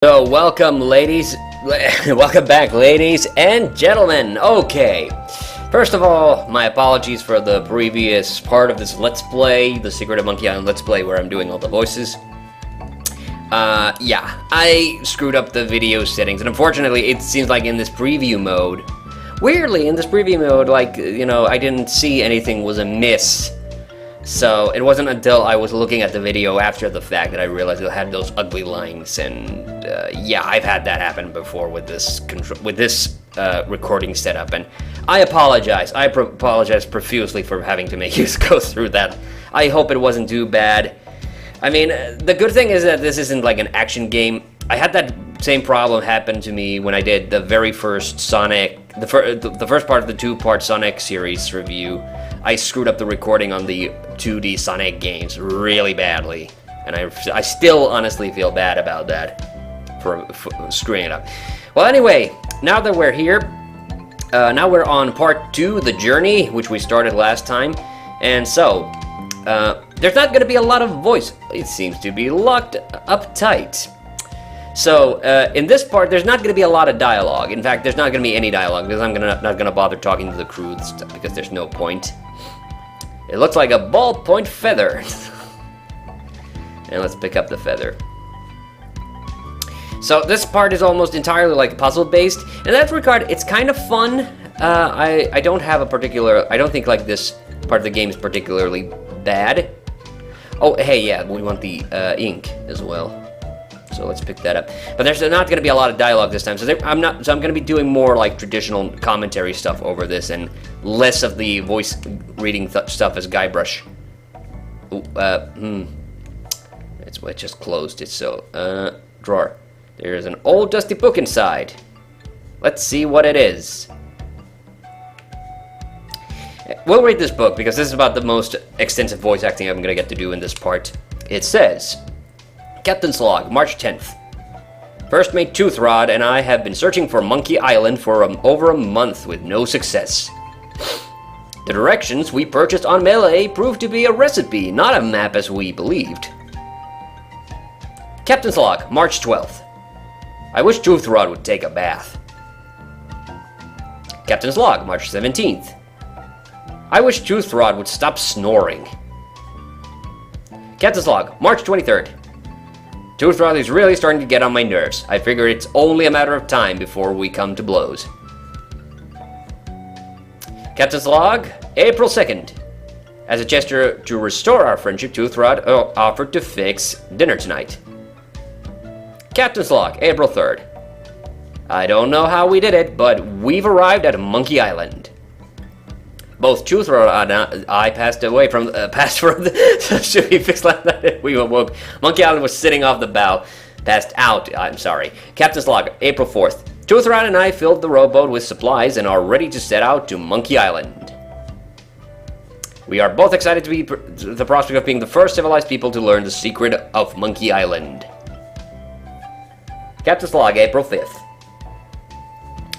So, welcome welcome back ladies and gentlemen. Okay, first of all, my apologies for the previous part of this Let's Play, the Secret of Monkey Island Let's Play, where I'm doing all the voices. Yeah, I screwed up the video settings, and unfortunately, it seems like in this preview mode, weirdly, in this preview mode, like, you know, I didn't see anything was amiss. So, it wasn't until I was looking at the video after the fact that I realized it had those ugly lines, and yeah, I've had that happen before with this recording setup, and I apologize. I apologize profusely for having to make you go through that. I hope it wasn't too bad. I mean, the good thing is that this isn't like an action game. I had that same problem happen to me when I did the very first Sonic, the first part of the two-part Sonic series review. I screwed up the recording on the 2D Sonic games really badly, and I still honestly feel bad about that for screwing it up. Well, anyway, now that we're here, now we're on part 2, The Journey, which we started last time, and so, there's not going to be a lot of voice. It seems to be locked up tight. So, in this part, there's not going to be a lot of dialogue. In fact, there's not going to be any dialogue, because I'm not going to bother talking to the crew, because there's no point. It looks like a ballpoint feather. And let's pick up the feather. So, this part is almost entirely, like, puzzle-based. In that regard, it's kind of fun. I don't have a particular... I don't think, like, this part of the game is particularly bad. Oh, hey, yeah, we want the ink as well. So let's pick that up. But there's not going to be a lot of dialogue this time, so I'm going to be doing more like traditional commentary stuff over this, and less of the voice reading stuff as Guybrush. Ooh, it just closed it. So drawer. There's an old dusty book inside. Let's see what it is. We'll read this book because this is about the most extensive voice acting I'm going to get to do in this part. It says, Captain's Log, March 10th. First Mate Toothrod and I have been searching for Monkey Island for over a month with no success. The directions we purchased on Melee proved to be a recipe, not a map as we believed. Captain's Log, March 12th. I wish Toothrod would take a bath. Captain's Log, March 17th. I wish Toothrod would stop snoring. Captain's Log, March 23rd. Toothrod is really starting to get on my nerves. I figure it's only a matter of time before we come to blows. Captain's Log, April 2nd. As a gesture to restore our friendship, Toothrod offered to fix dinner tonight. Captain's Log, April 3rd. I don't know how we did it, but we've arrived at Monkey Island. Both Toothrod and I passed from the... Should we fix that? We awoke. Monkey Island was sitting off the bow. Passed out, I'm sorry. Captain's Log, April 4th. Toothrod and I filled the rowboat with supplies and are ready to set out to Monkey Island. We are both excited to be the prospect of being the first civilized people to learn the secret of Monkey Island. Captain's Log, April 5th.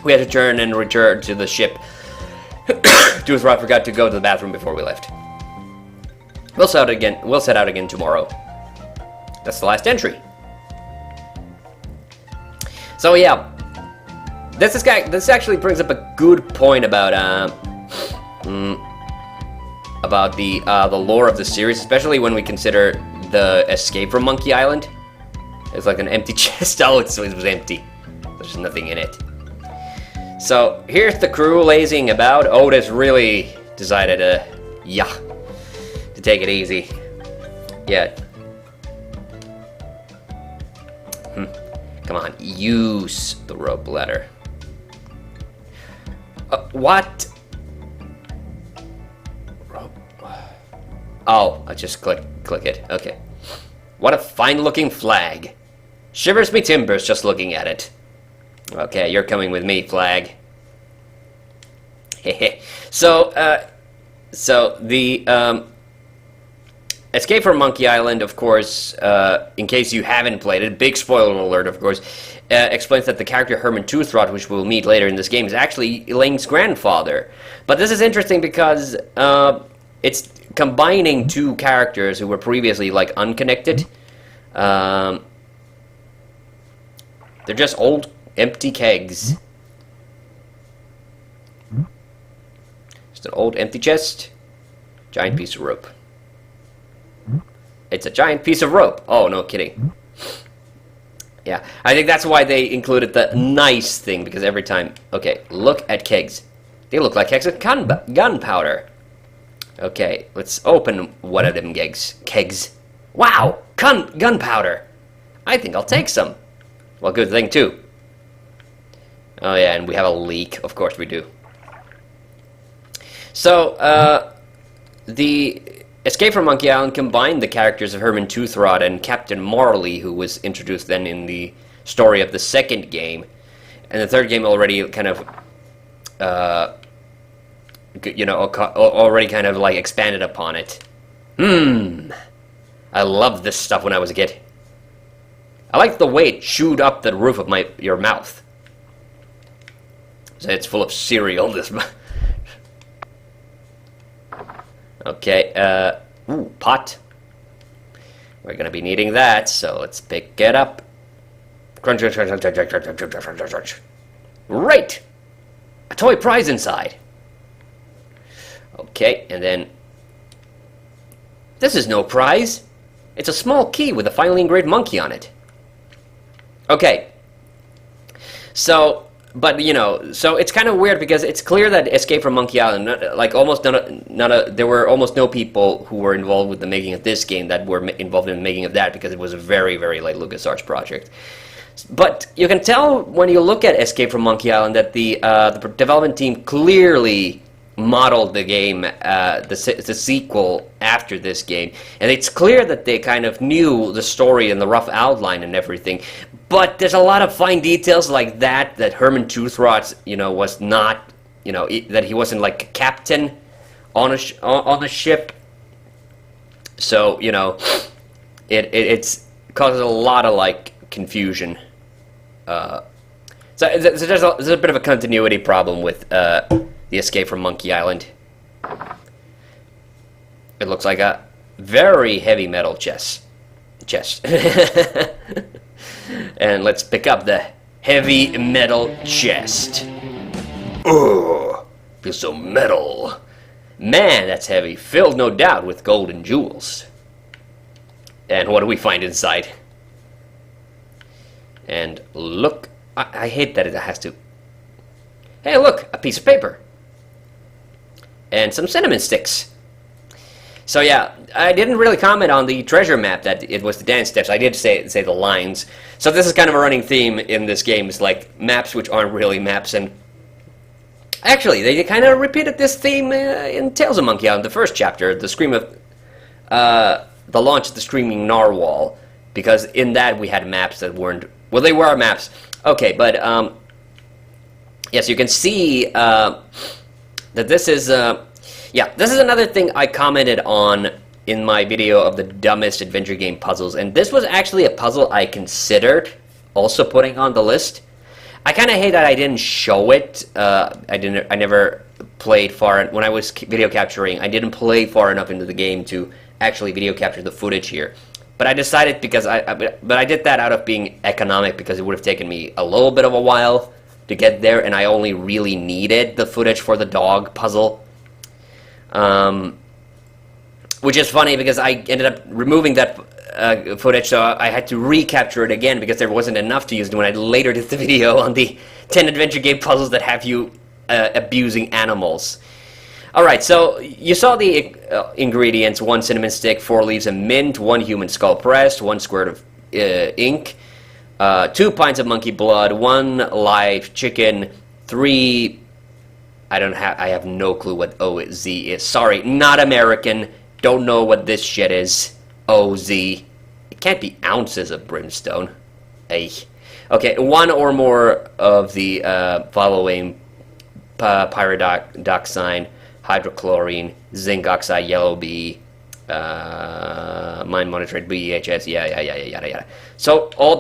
We had to turn and return to the ship. Toothrod forgot to go to the bathroom before we left. We'll set out again tomorrow. That's the last entry. So yeah, this actually brings up a good point about the lore of the series, especially when we consider the escape from Monkey Island. It's like an empty chest. Oh, it was empty. There's nothing in it. So, here's the crew lazing about. Otis really decided to take it easy. Yeah. Come on, use the rope ladder. What? Rope. Oh, I just click it. Okay. What a fine-looking flag. Shivers me timbers just looking at it. Okay, you're coming with me, flag. So the Escape from Monkey Island, of course, in case you haven't played it, big spoiler alert, of course, explains that the character Herman Toothrod, which we'll meet later in this game, is actually Elaine's grandfather. But this is interesting because it's combining two characters who were previously, like, unconnected. They're just old, empty kegs. Just an old, empty chest. Giant piece of rope. It's a giant piece of rope. Oh, no kidding. Yeah, I think that's why they included the nice thing, because every time... Okay, look at kegs. They look like kegs of gunpowder. Okay, let's open one of them kegs. Wow, gunpowder. I think I'll take some. Well, good thing, too. Oh, yeah, and we have a leak. Of course we do. So, the Escape from Monkey Island combined the characters of Herman Toothrot and Captain Marley, who was introduced then in the story of the second game. And the third game already kind of, already kind of like expanded upon it. I loved this stuff when I was a kid. I liked the way it chewed up the roof of your mouth. So it's full of cereal, this... Okay, ooh, pot. We're gonna be needing that, so let's pick it up. Crunch, crunch, crunch, crunch, crunch, crunch, crunch, crunch, crunch, crunch. Right! A toy prize inside. Okay, and then... This is no prize. It's a small key with a finely engraved monkey on it. Okay. So... But, you know, so it's kind of weird because it's clear that Escape from Monkey Island, like almost there were almost no people who were involved with the making of this game that were involved in the making of that, because it was a very, very late LucasArts project. But you can tell when you look at Escape from Monkey Island that the development team clearly modeled the game, the sequel after this game, and it's clear that they kind of knew the story and the rough outline and everything. But there's a lot of fine details like that Herman Toothrot, was not, that he wasn't like a captain on the ship. So, it's causes a lot of like confusion. So there's a bit of a continuity problem with the Escape from Monkey Island. It looks like a very heavy metal chest. And let's pick up the heavy metal chest. Oh, feels so metal. Man, that's heavy. Filled, no doubt, with gold and jewels. And what do we find inside? And look, I hate that it has to... Hey, look, a piece of paper. And some cinnamon sticks. So yeah, I didn't really comment on the treasure map that it was the dance steps. I did say the lines. So this is kind of a running theme in this game. It's like maps which aren't really maps. And actually, they kind of repeated this theme in Tales of Monkey Island, the first chapter, the launch of the Screaming Narwhal. Because in that we had maps that weren't... Well, they were maps. Okay, but yes, you can see that this is... Yeah, this is another thing I commented on in my video of the dumbest adventure game puzzles, and this was actually a puzzle I considered also putting on the list. I kind of hate that I didn't show it. I never played far... When I was video capturing, I didn't play far enough into the game to actually video capture the footage here. But I decided because but I did that out of being economic, because it would have taken me a little bit of a while to get there, and I only really needed the footage for the dog puzzle. Which is funny because I ended up removing that footage, so I had to recapture it again because there wasn't enough to use when I later did the video on the 10 adventure game puzzles that have you abusing animals. Alright, so you saw the ingredients: 1 cinnamon stick, 4 leaves of mint, 1 human skull pressed, 1 squirt of ink, 2 pints of monkey blood, 1 live chicken, 3... I have no clue what OZ is. Sorry, not American. Don't know what this shit is. OZ. It can't be ounces of brimstone. Hey. Okay, 1 or more of the following: pyridoxine, hydrochlorine, zinc oxide, yellow bee, mine monotrate, BHS, yada. So all of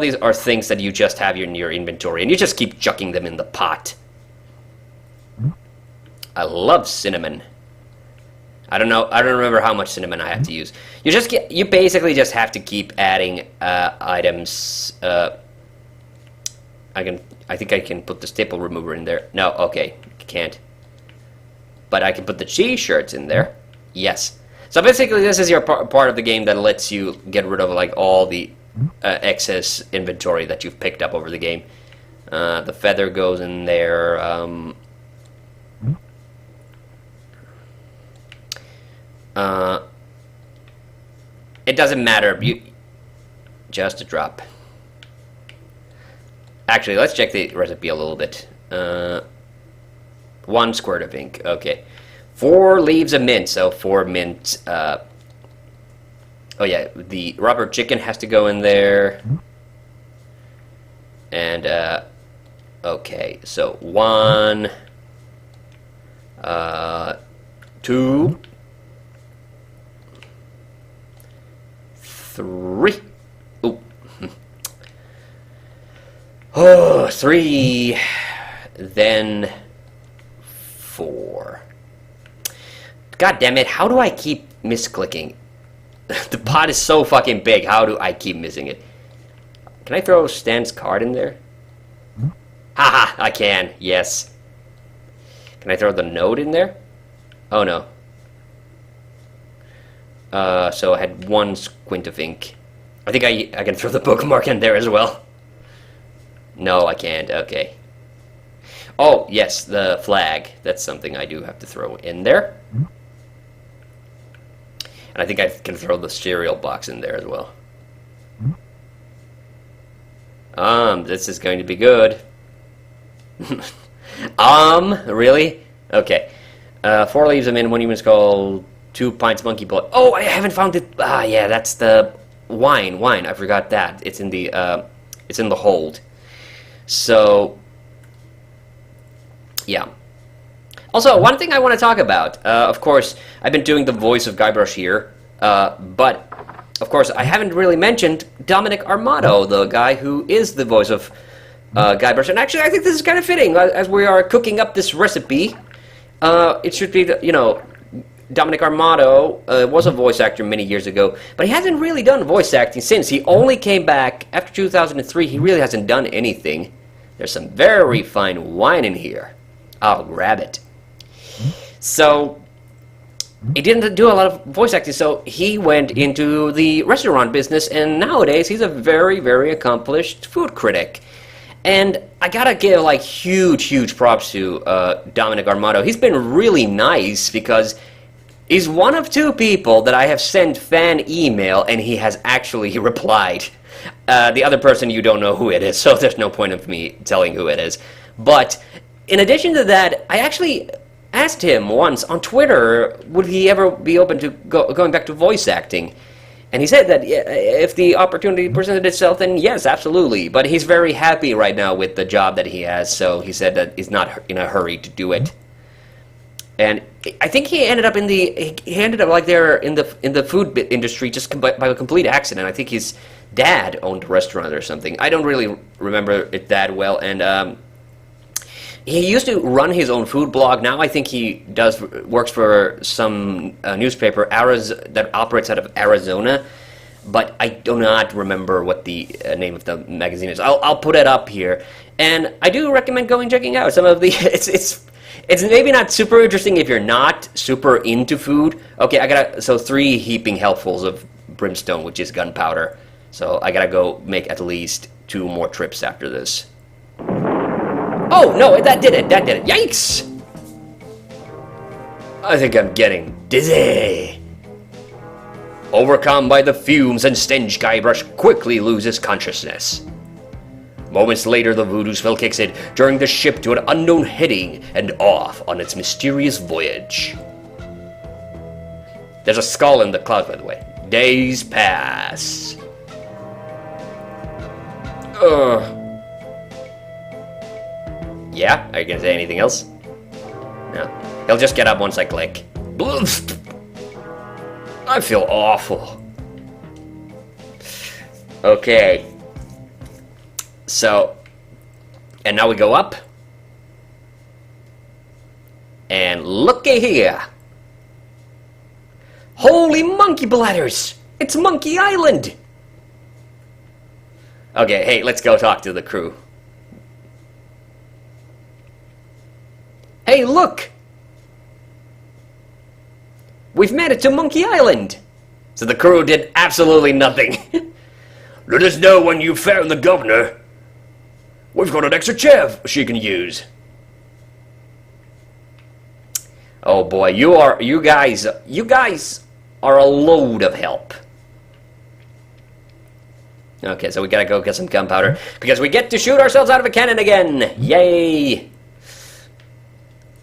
these are things that you just have in your inventory, and you just keep chucking them in the pot. I love cinnamon. I don't remember how much cinnamon I have to use. You basically just have to keep adding items I think I can put the staple remover in there. No, okay, can't. But I can put the T-shirts in there. Yes. So basically, this is your part of the game that lets you get rid of like all the excess inventory that you've picked up over the game. The feather goes in there. It doesn't matter. Just a drop. Actually, let's check the recipe a little bit. 1 squirt of ink. Okay. 4 leaves of mint. So 4 mint. Oh yeah, the rubber chicken has to go in there. And okay, so 1, 2, 3. Ooh. Oh, 3. Then 4. God damn it, how do I keep misclicking? The pot is so fucking big, how do I keep missing it? Can I throw Stan's card in there? Haha, I can, yes. Can I throw the note in there? Oh no. So I had 1 squint of ink. I think I can throw the bookmark in there as well. No, I can't, okay. Oh, yes, the flag. That's something I do have to throw in there. And I think I can throw the cereal box in there as well. This is going to be good. Really? Okay. 4 leaves of mint, 1 human skull, 2 pints monkey blood. Oh, I haven't found it. Ah, yeah, that's the wine. I forgot that. It's in the hold. So, yeah. Also, one thing I want to talk about. Of course, I've been doing the voice of Guybrush here, but of course, I haven't really mentioned Dominic Armato, the guy who is the voice of Guybrush. And actually, I think this is kind of fitting as we are cooking up this recipe. It should be, Dominic Armato was a voice actor many years ago, but he hasn't really done voice acting since. He only came back after 2003. He really hasn't done anything. There's some very fine wine in here. I'll grab it. So, he didn't do a lot of voice acting, so he went into the restaurant business, and nowadays he's a very, very accomplished food critic. And I gotta give, like, huge props to Dominic Armato. He's been really nice because he's one of 2 people that I have sent fan email, and he has actually replied. The other person, you don't know who it is, so there's no point of me telling who it is. But in addition to that, I actually asked him once on Twitter, would he ever be open to going back to voice acting? And he said that if the opportunity presented itself, then yes, absolutely. But he's very happy right now with the job that he has, so he said that he's not in a hurry to do it. And I think he ended up like there in the food industry just by a complete accident. I think his dad owned a restaurant or something. I don't really remember it that well, and he used to run his own food blog. Now I think he works for some newspaper that operates out of Arizona, but I do not remember what the name of the magazine is. I'll put it up here, and I do recommend checking out some of the. It's maybe not super interesting if you're not super into food. Okay, so 3 heaping helpfuls of brimstone, which is gunpowder. So I gotta go make at least 2 more trips after this. Oh, no, that did it. Yikes! I think I'm getting dizzy. Overcome by the fumes and stench, Guybrush quickly loses consciousness. Moments later, the voodoo spell kicks in, during the ship to an unknown heading and off on its mysterious voyage. There's a skull in the clouds, by the way. Days pass. Yeah? Are you gonna say anything else? No. He'll just get up once I click. I feel awful. Okay. So, and now we go up. And looky here. Holy monkey bladders! It's Monkey Island! Okay, hey, let's go talk to the crew. Hey, look! We've made it to Monkey Island! So the crew did absolutely nothing. Let us know when you've found the governor. We've got an extra chair she can use. Oh boy, you guys are a load of help. Okay, so we gotta go get some gunpowder because we get to shoot ourselves out of a cannon again. Yay!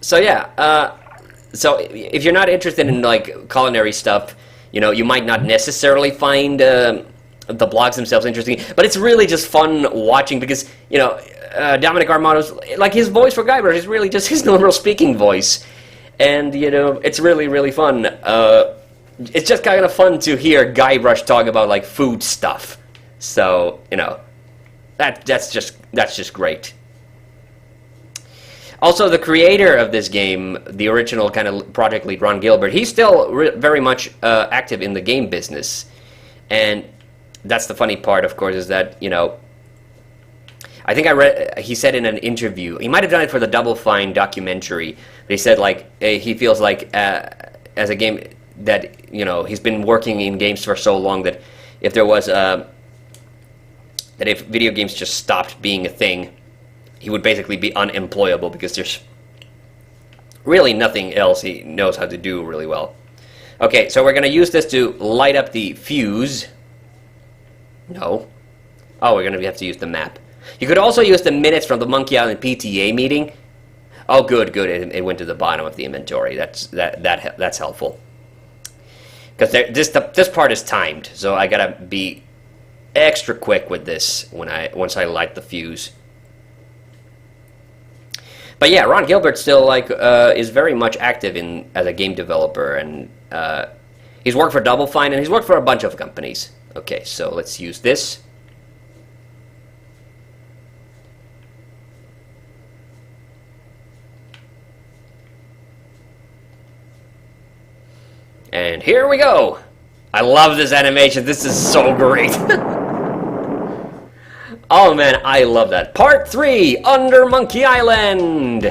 So yeah, so if you're not interested in like culinary stuff, you know, you might not necessarily find the blogs themselves interesting, but it's really just fun watching because, you know, Dominic Armato's, like, his voice for Guybrush is really just his normal speaking voice. And, you know, it's really, really fun. It's just kind of fun to hear Guybrush talk about, like, food stuff. So, you know, that's just great. Also, the creator of this game, the original kind of project lead, Ron Gilbert, he's still very much active in the game business. And that's the funny part, of course, is that, you know, I think I read, he said in an interview, he might have done it for the Double Fine documentary, they said, like, he feels like, as a game, that, you know, he's been working in games for so long that if there was, that if video games just stopped being a thing, he would basically be unemployable because there's really nothing else he knows how to do really well. Okay, so we're going to use this to light up the fuse. No. Oh, we're going to have to use the map. You could also use the minutes from the Monkey Island PTA meeting. Oh, good. It went to the bottom of the inventory. That's helpful. Because this part is timed, so I gotta be extra quick with this once I light the fuse. But yeah, Ron Gilbert still is very much active as a game developer, and he's worked for Double Fine and he's worked for a bunch of companies. Okay, so let's use this. And here we go! I love this animation, this is so great! Oh man, I love that. Part 3, Under Monkey Island!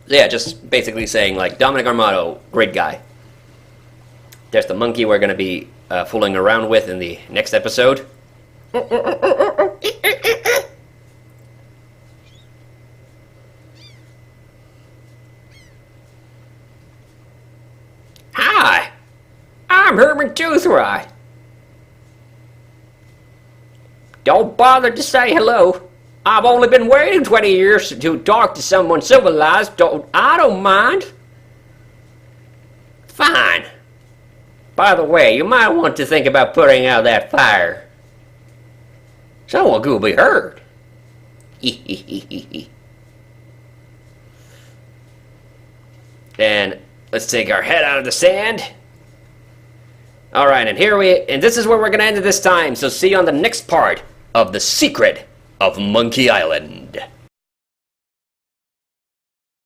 Yeah, just basically saying, like, Dominic Armato, great guy. There's the monkey we're gonna be fooling around with in the next episode. Hi! I'm Herman Toothry. Don't bother to say hello. I've only been waiting 20 years to talk to someone civilized. I don't mind. Fine. By the way, you might want to think about putting out that fire. Someone could be hurt. And let's take our head out of the sand. Alright, and this is where we're going to end it this time. So see you on the next part of The Secret of Monkey Island.